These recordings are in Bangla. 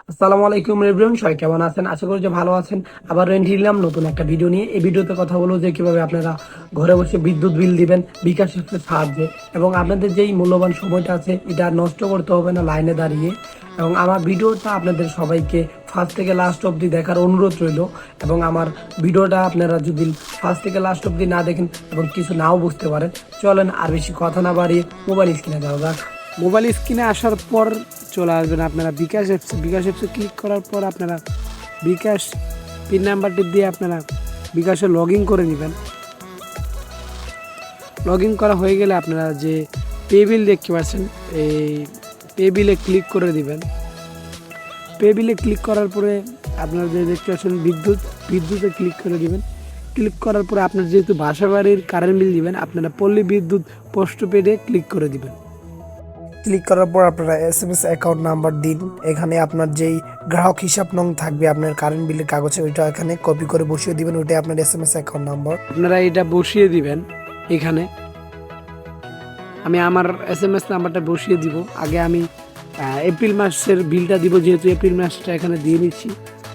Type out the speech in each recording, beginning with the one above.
আসসালামু আলাইকুম এভরিওয়ান, সবাই কেমন আছেন? আশা করি যে ভালো আছেন। আবার রেন্ট নিলাম নতুন একটা ভিডিও নিয়ে। এই ভিডিওতে কথা বলবো যে কিভাবে আপনারা ঘরে বসে বিদ্যুৎ বিল দিবেন বিকাশ অ্যাপসের সাহায্যে, এবং আপনাদের যেই মূল্যবান সময়টা আছে এটা আর নষ্ট করতে হবে না লাইনে দাঁড়িয়ে। এবং আমার ভিডিওটা আপনাদের সবাইকে ফার্স্ট থেকে লাস্ট অবধি দেখার অনুরোধ রইল। এবং আমার ভিডিওটা আপনারা যদি ফার্স্ট থেকে লাস্ট অবধি না দেখেন এবং কিছু নাও বুঝতে পারেন, চলেন আর বেশি কথা না বাড়িয়ে মোবাইল স্ক্রিনে যাওয়া যাক। মোবাইল স্ক্রিনে আসার পর চলে আসবেন আপনারা বিকাশ অ্যাপসে ক্লিক করার পর আপনারা বিকাশ পিন নাম্বারটি দিয়ে আপনারা বিকাশে লগ ইন করে নেবেন। লগ ইন করা হয়ে গেলে আপনারা যে পে বিল দেখতে পাচ্ছেন, এই পে বিলে ক্লিক করে দিবেন। পে বিলে ক্লিক করার পরে আপনারা যে দেখতে পাচ্ছেন বিদ্যুতে ক্লিক করে দিবেন। ক্লিক করার পরে আপনার যেহেতু বাসা বাড়ির কারেন্ট বিল দিবেন, আপনারা পল্লী বিদ্যুৎ পোস্টপেডে ক্লিক করে দিবেন। ক্লিক করার পর আপনারা এসএমএস অ্যাকাউন্ট নাম্বার দিন। এখানে আপনার যেই গ্রাহক হিসাব নং থাকবে আপনার কারেন্ট বিলের কাগজে, ওইটা এখানে কপি করে বসিয়ে দিবেন। ওইটাই আপনার এসএমএস অ্যাকাউন্ট নাম্বার, আপনারা এটা বসিয়ে দিবেন। এখানে আমি আমার এসএমএস নাম্বারটা বসিয়ে দিব। আগে আমি এপ্রিল মাসের বিলটা দিব, যেহেতু এপ্রিল মাসটা এখানে দিয়ে নিচ্ছি।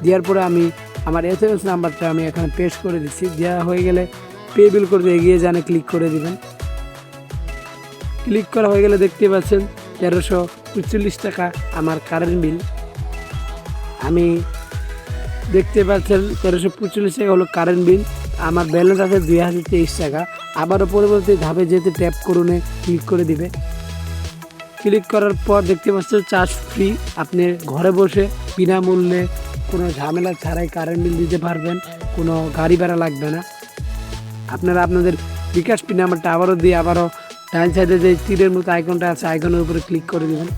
দেওয়ার পরে আমি আমার এসএমএস নাম্বারটা আমি এখানে পেস্ট করে দিচ্ছি। দেওয়া হয়ে গেলে পে বিল করতে এগিয়ে জানে ক্লিক করে দিবেন। ক্লিক করা হয়ে গেলে দেখতে পাচ্ছেন 1345 টাকা আমার কারেন্ট বিল। আমি দেখতে পাচ্ছেন 1345 টাকা হলো কারেন্ট বিল। আমার ব্যালেন্স আছে 2023 টাকা। আবারও পরবর্তী ধাপে যেতে ট্যাপ করুনে ক্লিক করে দিবে। ক্লিক করার পর দেখতে পাচ্ছেন চার্জ ফ্রি। আপনি ঘরে বসে বিনামূল্যে কোনো ঝামেলা ছাড়াই কারেন্ট বিল দিতে পারবেন, কোনো গাড়ি ভাড়া লাগবে না। আপনারা আপনাদের বিকাশ পিন নাম্বারটা আবারও ডান সাইডে যে তীরের মতো আইকনটা আছে, আইকনের উপরে ক্লিক করে দেবেন।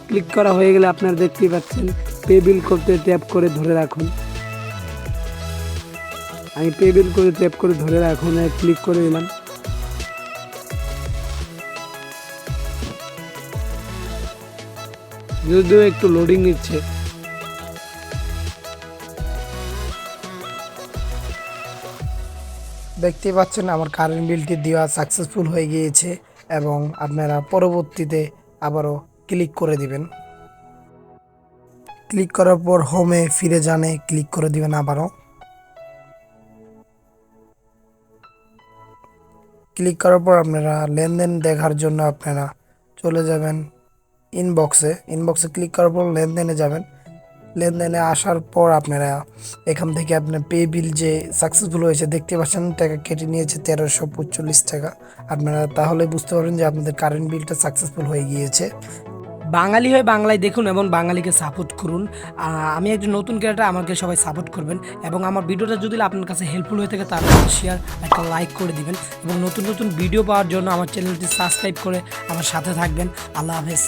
ক্লিক করা হয়ে গেলে আপনারা দেখতে পাচ্ছেন পে বিল করতে ট্যাপ করে ধরে রাখুন। আমি পে বিল করে ট্যাপ করে ধরে রাখুন ক্লিক করে দিলাম। যদিও একটু লোডিং নিচ্ছে। দেখতে পাচ্ছেন আমার কারেন্ট বিলটি দেওয়া সাকসেসফুল হয়ে গিয়েছে, এবং আপনারা পরবর্তীতে আবারও ক্লিক করে দিবেন। ক্লিক করার পর হোমে ফিরে জানে ক্লিক করে দিবেন। আবারও ক্লিক করার পর আপনারা লেনদেন দেখার জন্য আপনারা চলে যাবেন ইনবক্সে ক্লিক করার পর লেনদেনে যাবেন। লেনদেনে আসার পর আপনারা এখান থেকে আপনার পে বিল যে সাকসেসফুল হয়েছে দেখতে পাচ্ছেন, টাকা কেটে নিয়েছে 1345 টাকা। আপনারা তাহলে বুঝতে পারবেন যে আপনাদের কারেন্ট বিলটা সাকসেসফুল হয়ে গিয়েছে। বাঙালি হয়ে বাংলায় দেখুন এবং বাঙালিকে সাপোর্ট করুন। আমি একজন নতুন ক্রিয়েটর, আমাকে সবাই সাপোর্ট করবেন। এবং আমার ভিডিওটা যদি আপনার কাছে হেল্পফুল হয়ে থাকে তাহলে শেয়ার একটা লাইক করে দিবেন, এবং নতুন নতুন ভিডিও পাওয়ার জন্য আমার চ্যানেলটি সাবস্ক্রাইব করে আমার সাথে থাকবেন। আল্লাহ হাফেজ।